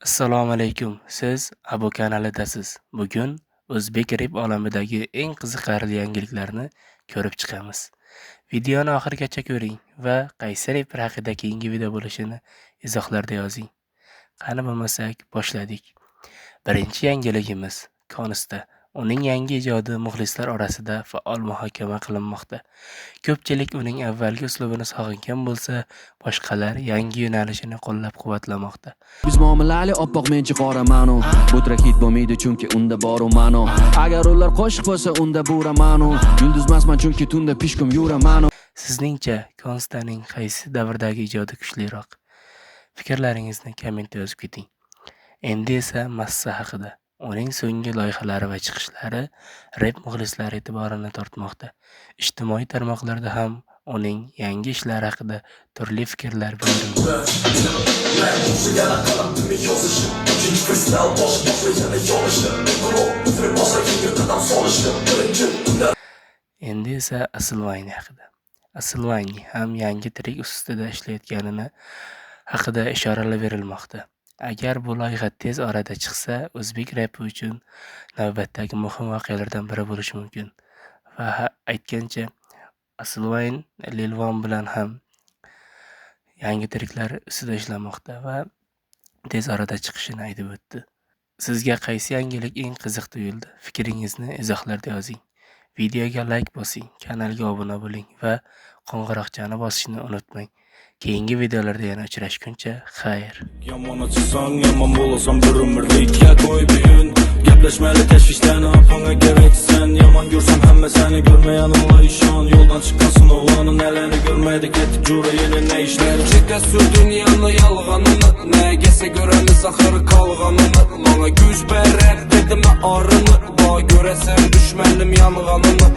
Assalomu alaykum. Siz Abu kanalidasiz. Bugun o'zbek rep olamidagi eng qiziqarli yangiliklarni ko'rib chiqamiz. Videoni oxirigacha ko'ring va qaysi repper haqida keyingi video bo'lishini izohlarda yozing. Qani bo'lmasak, boshladik. Birinchi yangiligimiz Konsta. Uning yangi ijodi muxlislar orasida faol muhokama qilinmoqda. Ko'pchilik uning avvalgi uslubini sog'ingan bo'lsa, boshqalar yangi yo'nalishini qo'llab-quvvatlamoqda. Biz muomalali oppoq menchi qoramanu. Bu track hit bo'lmaydi chunki unda boru mano. Agar ular qo'shiq bo'lsa unda buramanu. Yulduzmasman chunki tunda pishkum yuramanu. Sizningcha Konstaning qaysi davrdagi ijodi kuchliroq? Fikrlaringizni kommentda yozib keting. Endi esa Massa haqida. Uning so'nggi loyihalari va chiqishlari rep muxlislari e'tiborini tortmoqda. Ijtimoiy tarmoqlarda ham uning yangi ishlari haqida turli fikrlar bildirilmoqda. Endi esa Asilvayni haqida. Asilvayni ham yangi trik ustida ishlayotganini haqida ishoralar berilmoqda. Agar bu loyiha tez orada chiqsa, o'zbek rapi uchun navbatdagi muhim voqealardan biri bo'lishi mumkin. Va aytgancha, Asilvayn Lil Wayne bilan ham yangi triklar ustida ishlamoqda va tez orada chiqishini aytib o'tdi. Sizga qaysi yangilik eng qiziq tuyuldi? Fikringizni izohlarda yozing. Videoga like bosing, kanalga obuna bo'ling va qo'ng'iroqchani bosishni unutmang. Keyingi videolarda yana uchrashguncha, xayr. Yomon ochsang, yomon bo'lasan bir umrlikka qo'y buyun. Gaplashmayli tashvishlarni opanga keraksan. Yomon ko'rsam hamma seni ko'rmayan Alloh ishon. Yo'ldan chiqqansin o'g'loning nelarni ko'rmaydi ketib jura yana ne ishlar. Chekka sur dunyoni yolg'onini, nega ko'ramiz axir qolganini. Menga kuch berar dedim orini, boy ko'rasan dushmanim yolg'onini.